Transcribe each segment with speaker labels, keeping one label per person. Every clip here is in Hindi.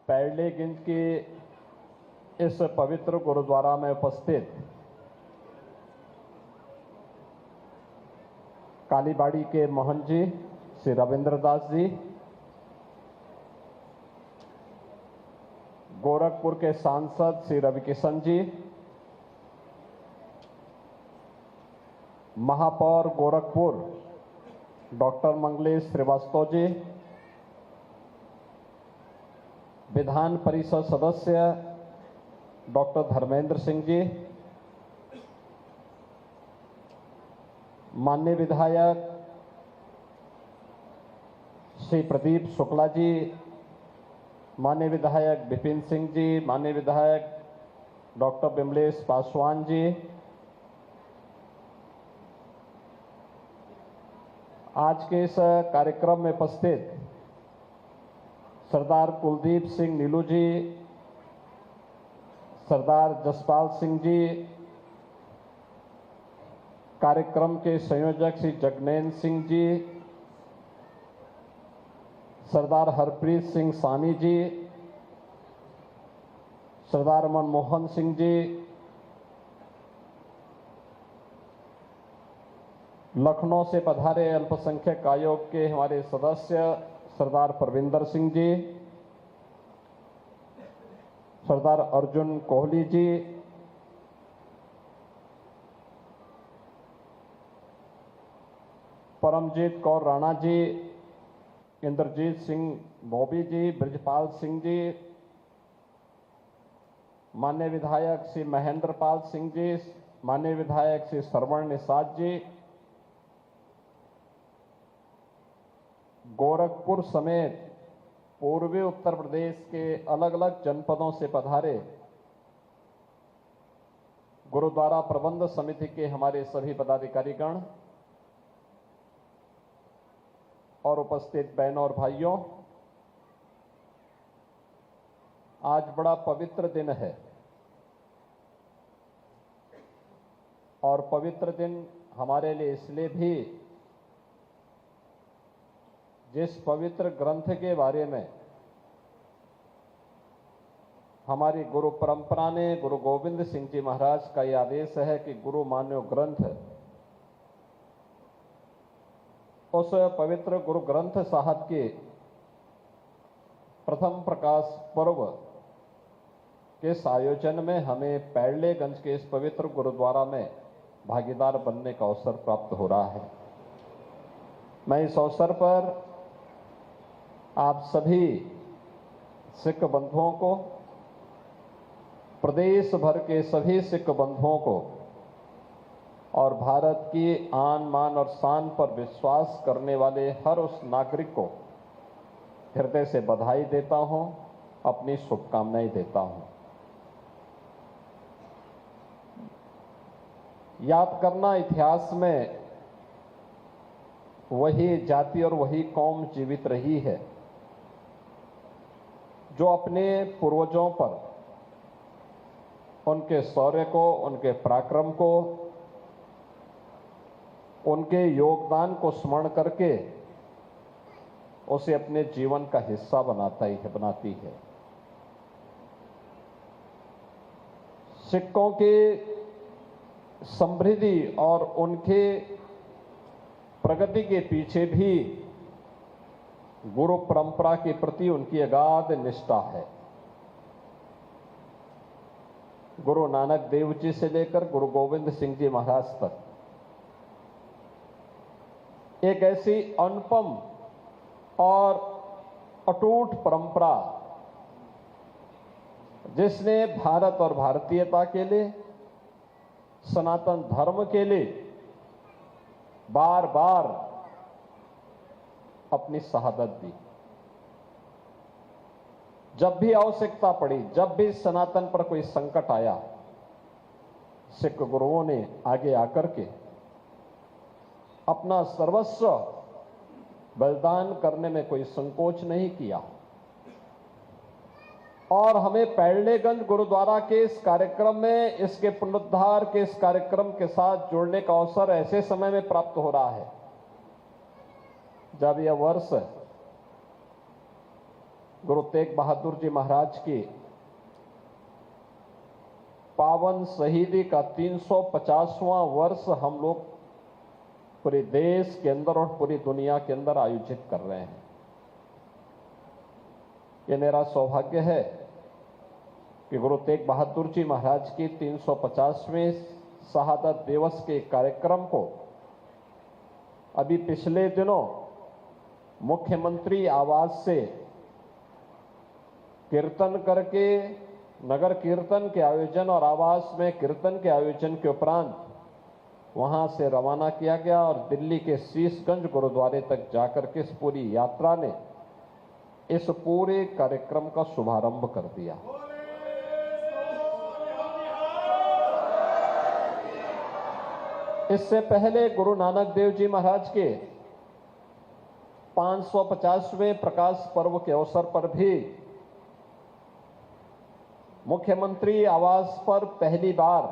Speaker 1: पैरलेगंज के इस पवित्र गुरुद्वारा में उपस्थित कालीबाड़ी के महंत जी श्री रविंद्र दास जी, गोरखपुर के सांसद श्री रविकिशन जी, महापौर गोरखपुर डॉक्टर मंगलेश श्रीवास्तव जी, विधान परिषद सदस्य डॉक्टर धर्मेंद्र सिंह जी, माननीय विधायक श्री प्रदीप शुक्ला जी, माननीय विधायक विपिन सिंह जी, माननीय विधायक डॉक्टर विमलेश पासवान जी, आज के इस कार्यक्रम में उपस्थित सरदार कुलदीप सिंह नीलू जी, सरदार जसपाल सिंह जी, कार्यक्रम के संयोजक श्री जगनैन सिंह जी, सरदार हरप्रीत सिंह सानी जी, सरदार मनमोहन सिंह जी, लखनऊ से पधारे अल्पसंख्यक आयोग के हमारे सदस्य सरदार परविंदर सिंह जी, सरदार अर्जुन कोहली जी, परमजीत कौर राणा जी, इंद्रजीत सिंह बॉबी जी, ब्रजपाल सिंह जी, माननीय विधायक श्री महेंद्र पाल सिंह जी, माननीय विधायक श्री श्रवण निषाद जी, गोरखपुर समेत पूर्वी उत्तर प्रदेश के अलग अलग जनपदों से पधारे गुरुद्वारा प्रबंध समिति के हमारे सभी पदाधिकारीगण और उपस्थित बहनों और भाइयों, आज बड़ा पवित्र दिन है और पवित्र दिन हमारे लिए इसलिए भी, जिस पवित्र ग्रंथ के बारे में हमारी गुरु परंपरा ने गुरु गोविंद सिंह जी महाराज का यह आदेश है कि गुरु मान्यो ग्रंथ, उस पवित्र गुरु ग्रंथ साहब के प्रथम प्रकाश पर्व के इस आयोजन में हमें पैरलेगंज के इस पवित्र गुरुद्वारा में भागीदार बनने का अवसर प्राप्त हो रहा है। मैं इस अवसर पर आप सभी सिख बंधुओं को, प्रदेश भर के सभी सिख बंधुओं को और भारत की आन मान और शान पर विश्वास करने वाले हर उस नागरिक को हृदय से बधाई देता हूं, अपनी शुभकामनाएं देता हूं। याद करना, इतिहास में वही जाति और वही कौम जीवित रही है जो अपने पूर्वजों पर उनके शौर्य को, उनके पराक्रम को, उनके योगदान को स्मरण करके उसे अपने जीवन का हिस्सा बनाती है। सिखों के समृद्धि और उनके प्रगति के पीछे भी गुरु परंपरा के प्रति उनकी अगाध निष्ठा है। गुरु नानक देव जी से लेकर गुरु गोविंद सिंह जी महाराज तक एक ऐसी अनुपम और अटूट परंपरा जिसने भारत और भारतीयता के लिए, सनातन धर्म के लिए बार बार अपनी शहादत दी। जब भी आवश्यकता पड़ी, जब भी सनातन पर कोई संकट आया, सिख गुरुओं ने आगे आकर के अपना सर्वस्व बलिदान करने में कोई संकोच नहीं किया और हमें पैरलेगंज गुरुद्वारा के इस कार्यक्रम में, इसके पुनरुद्धार के इस कार्यक्रम के साथ जुड़ने का अवसर ऐसे समय में प्राप्त हो रहा है जब यह वर्ष गुरु तेग बहादुर जी महाराज की पावन शहीदी का 350वां वर्ष हम लोग पूरे देश के अंदर और पूरी दुनिया के अंदर आयोजित कर रहे हैं। ये मेरा सौभाग्य है कि गुरु तेग बहादुर जी महाराज की 350वें शहादत दिवस के कार्यक्रम को अभी पिछले दिनों मुख्यमंत्री आवास से कीर्तन करके नगर कीर्तन के आयोजन और आवास में कीर्तन के आयोजन के उपरांत वहां से रवाना किया गया और दिल्ली के शीशगंज गुरुद्वारे तक जाकर के इस पूरी यात्रा ने इस पूरे कार्यक्रम का शुभारंभ कर दिया। इससे पहले गुरु नानक देव जी महाराज के 550वें प्रकाश पर्व के अवसर पर भी मुख्यमंत्री आवास पर पहली बार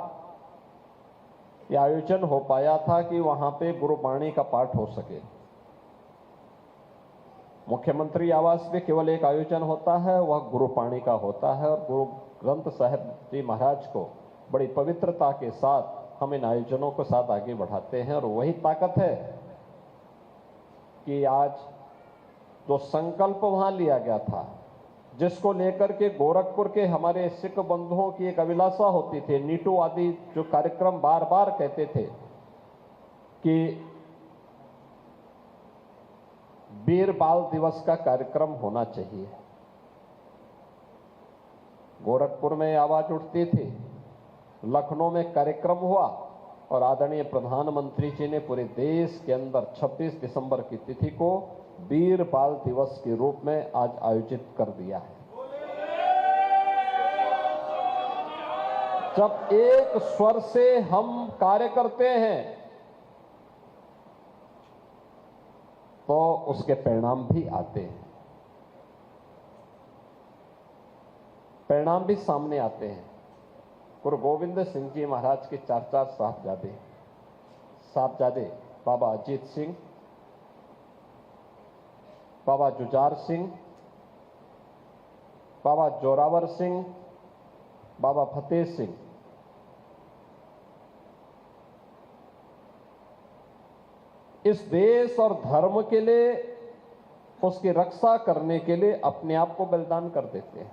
Speaker 1: यह आयोजन हो पाया था कि वहां पे गुरुबाणी का पाठ हो सके। मुख्यमंत्री आवास में केवल एक आयोजन होता है, वह गुरुबाणी का होता है और गुरु ग्रंथ साहिब जी महाराज को बड़ी पवित्रता के साथ हम इन आयोजनों के साथ आगे बढ़ाते हैं और वही ताकत है कि आज जो संकल्प वहां लिया गया था, जिसको लेकर के गोरखपुर के हमारे सिख बंधुओं की एक अभिलाषा होती थी, नीटू आदि जो कार्यक्रम बार बार कहते थे कि वीर बाल दिवस का कार्यक्रम होना चाहिए। गोरखपुर में आवाज उठती थी, लखनऊ में कार्यक्रम हुआ और आदरणीय प्रधानमंत्री जी ने पूरे देश के अंदर 26 दिसंबर की तिथि को वीर बाल दिवस के रूप में आज आयोजित कर दिया है। जब एक स्वर से हम कार्य करते हैं तो उसके परिणाम भी आते हैं, परिणाम भी सामने आते हैं। गुरु गोविंद सिंह जी महाराज के 4 साहबजादे बाबा अजीत सिंह, बाबा जुझार सिंह, बाबा जोरावर सिंह, बाबा फतेह सिंह, इस देश और धर्म के लिए, उसकी रक्षा करने के लिए अपने आप को बलिदान कर देते हैं।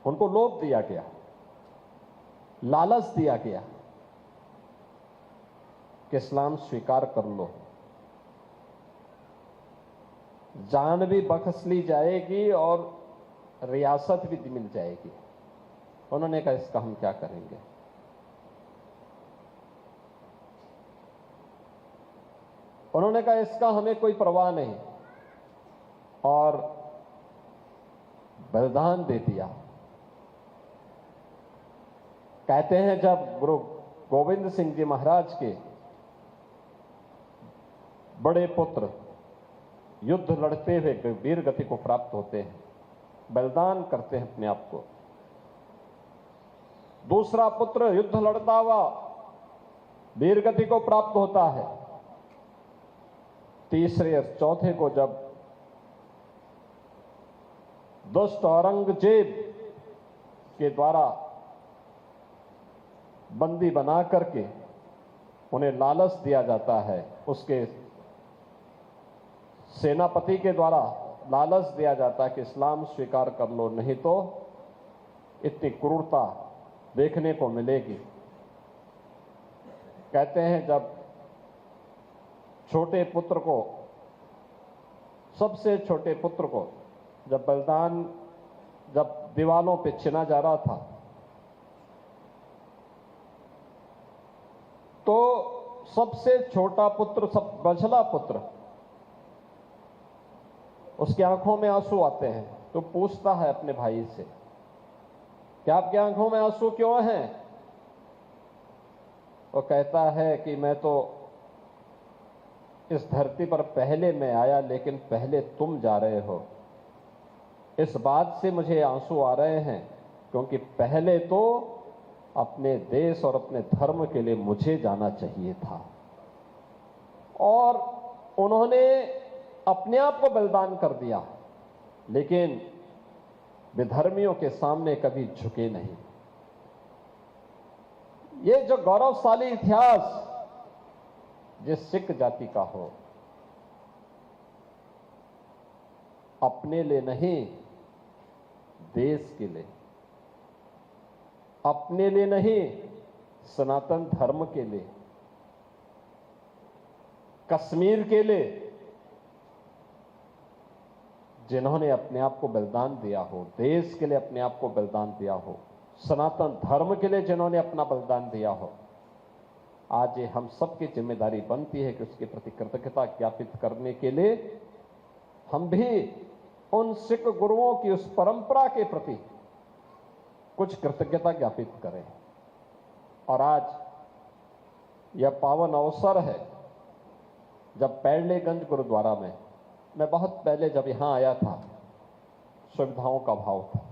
Speaker 1: उनको लोभ दिया गया, लालच दिया गया कि इस्लाम स्वीकार कर लो, जान भी बख्श ली जाएगी और रियासत भी मिल जाएगी। उन्होंने कहा इसका हम क्या करेंगे। उन्होंने कहा इसका हमें कोई परवाह नहीं और बलिदान दे दिया। कहते हैं जब गुरु गोविंद सिंह जी महाराज के बड़े पुत्र युद्ध लड़ते हुए वीर गति को प्राप्त होते हैं, बलिदान करते हैं अपने आप को, दूसरा पुत्र युद्ध लड़ता हुआ वीर गति को प्राप्त होता है, तीसरे और चौथे को जब दुष्ट औरंगजेब के द्वारा बंदी बना करके उन्हें लालच दिया जाता है, उसके सेनापति के द्वारा लालच दिया जाता है कि इस्लाम स्वीकार कर लो, नहीं तो इतनी क्रूरता देखने को मिलेगी। कहते हैं जब छोटे पुत्र को, सबसे छोटे पुत्र को जब बलिदान, जब दीवालों पे छिना जा रहा था तो सबसे छोटा पुत्र, सब बछला पुत्र, उसकी आंखों में आंसू आते हैं तो पूछता है अपने भाई से कि आपकी आंखों में आंसू क्यों हैं? वो कहता है कि मैं तो इस धरती पर पहले मैं आया लेकिन पहले तुम जा रहे हो, इस बात से मुझे आंसू आ रहे हैं क्योंकि पहले तो अपने देश और अपने धर्म के लिए मुझे जाना चाहिए था। और उन्होंने अपने आप को बलिदान कर दिया, लेकिन विधर्मियों के सामने कभी झुके नहीं। ये जो गौरवशाली इतिहास जिस सिख जाति का हो, अपने लिए नहीं, देश के लिए, अपने लिए नहीं, सनातन धर्म के लिए, कश्मीर के लिए, जिन्होंने अपने आप को बलिदान दिया हो, देश के लिए अपने आप को बलिदान दिया हो, सनातन धर्म के लिए जिन्होंने अपना बलिदान दिया हो, आज ये हम सबकी जिम्मेदारी बनती है कि उसके प्रति कृतज्ञता ज्ञापित करने के लिए हम भी उन सिख गुरुओं की उस परंपरा के प्रति कुछ कृतज्ञता ज्ञापित करें। और आज यह पावन अवसर है जब पैड़लेगंज गुरुद्वारा में, मैं बहुत पहले जब यहां आया था, सुविधाओं का अभाव था।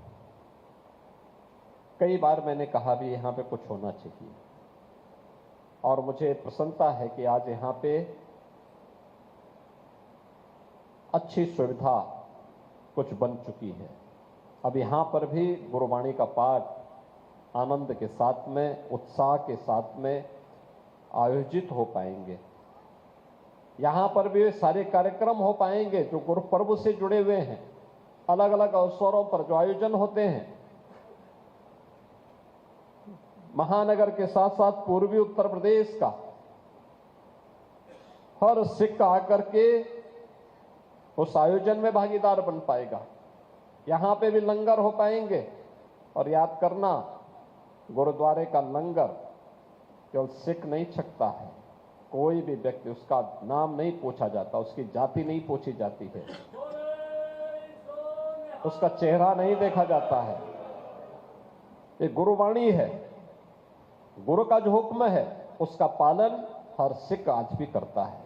Speaker 1: कई बार मैंने कहा भी यहां पे कुछ होना चाहिए, और मुझे प्रसन्नता है कि आज यहां पे अच्छी सुविधा कुछ बन चुकी है। अब यहां पर भी गुरुवाणी का पाठ आनंद के साथ में, उत्साह के साथ में आयोजित हो पाएंगे। यहां पर भी सारे कार्यक्रम हो पाएंगे जो गुरु पर्व से जुड़े हुए हैं, अलग अलग अवसरों पर जो आयोजन होते हैं। महानगर के साथ साथ पूर्वी उत्तर प्रदेश का हर सिख आकर के उस आयोजन में भागीदार बन पाएगा। यहां पे भी लंगर हो पाएंगे। और याद करना, गुरुद्वारे का लंगर केवल सिख नहीं छकता है, कोई भी व्यक्ति, उसका नाम नहीं पूछा जाता, उसकी जाति नहीं पूछी जाती है, उसका चेहरा नहीं देखा जाता है। ये गुरुवाणी है, गुरु का जो हुक्म है उसका पालन हर सिख आज भी करता है,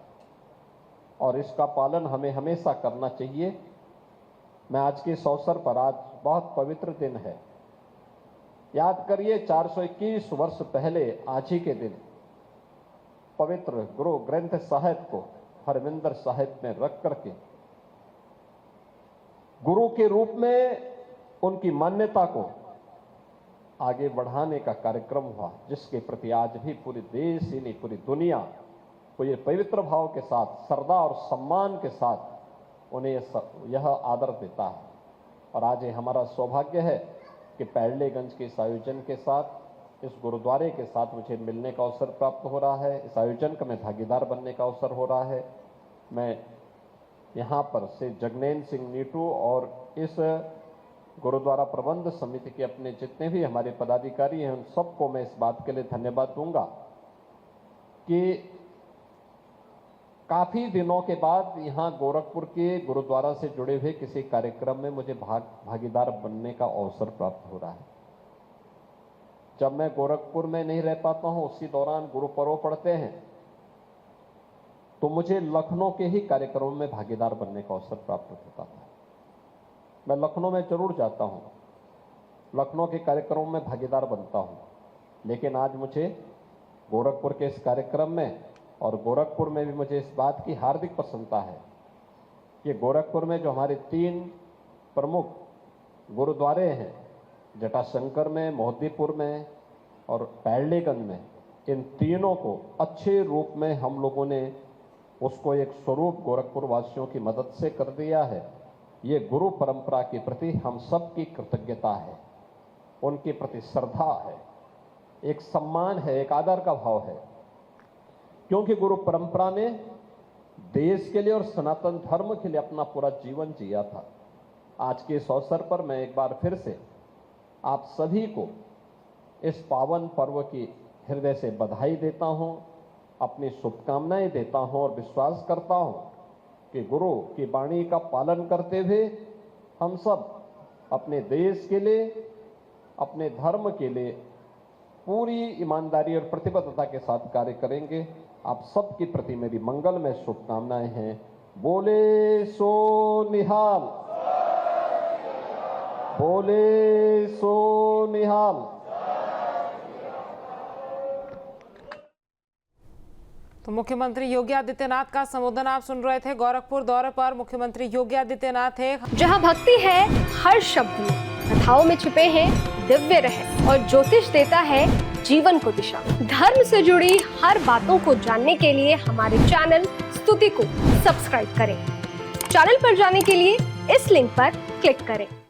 Speaker 1: और इसका पालन हमें हमेशा करना चाहिए। मैं आज के इस अवसर पर, आज बहुत पवित्र दिन है, याद करिए 421 वर्ष पहले आज ही के दिन पवित्र गुरु ग्रंथ साहिब को हरमिंदर साहिब में रख करके गुरु के रूप में उनकी मान्यता को आगे बढ़ाने का कार्यक्रम हुआ, जिसके प्रति आज भी पूरे देश ही नहीं, पूरी दुनिया को ये पवित्र भाव के साथ, श्रद्धा और सम्मान के साथ उन्हें यह आदर देता है। और आज ये हमारा सौभाग्य है कि पैड़लेगंज के इस आयोजन के साथ, इस गुरुद्वारे के साथ मुझे मिलने का अवसर प्राप्त हो रहा है, इस आयोजन का मैं भागीदार बनने का अवसर हो रहा है। मैं यहाँ पर से जगनैन सिंह नीटू और इस गुरुद्वारा प्रबंध समिति के अपने जितने भी हमारे पदाधिकारी हैं, उन सबको मैं इस बात के लिए धन्यवाद दूंगा कि काफी दिनों के बाद यहां गोरखपुर के गुरुद्वारा से जुड़े हुए किसी कार्यक्रम में मुझे भागीदार बनने का अवसर प्राप्त हो रहा है। जब मैं गोरखपुर में नहीं रह पाता हूं, उसी दौरान गुरु पर्व पढ़ते हैं, तो मुझे लखनऊ के ही कार्यक्रमों में भागीदार बनने का अवसर प्राप्त होता था। मैं लखनऊ में जरूर जाता हूं, लखनऊ के कार्यक्रमों में भागीदार बनता हूं, लेकिन आज मुझे गोरखपुर के इस कार्यक्रम में, और गोरखपुर में भी मुझे इस बात की हार्दिक प्रसन्नता है कि गोरखपुर में जो हमारे 3 प्रमुख गुरुद्वारे हैं, जटाशंकर में, मोहद्दीपुर में और पैड़लेगंज में, इन तीनों को अच्छे रूप में हम लोगों ने उसको एक स्वरूप गोरखपुर वासियों की मदद से कर दिया है। ये गुरु परंपरा के प्रति हम सब की कृतज्ञता है, उनके प्रति श्रद्धा है, एक सम्मान है, एक आदर का भाव है, क्योंकि गुरु परंपरा ने देश के लिए और सनातन धर्म के लिए अपना पूरा जीवन जिया था। आज के इस अवसर पर मैं एक बार फिर से आप सभी को इस पावन पर्व की हृदय से बधाई देता हूं, अपनी शुभकामनाएं देता हूं, और विश्वास करता हूं कि गुरु की वाणी का पालन करते हुए हम सब अपने देश के लिए, अपने धर्म के लिए पूरी ईमानदारी और प्रतिबद्धता के साथ कार्य करेंगे। आप सबके प्रति मेरी मंगलमय शुभकामनाएं हैं। बोले सो निहाल, बोले सो निहाल।
Speaker 2: तो मुख्यमंत्री योगी आदित्यनाथ का संबोधन आप सुन रहे थे। गोरखपुर दौरे पर मुख्यमंत्री योगी आदित्यनाथ थे।
Speaker 3: जहां भक्ति है हर शब्द में, कथाओं में छुपे हैं दिव्य रहस्य और ज्योतिष देता है जीवन को दिशा। धर्म से जुड़ी हर बातों को जानने के लिए हमारे चैनल स्तुति को सब्सक्राइब करें। चैनल पर जाने के लिए इस लिंक पर क्लिक करें।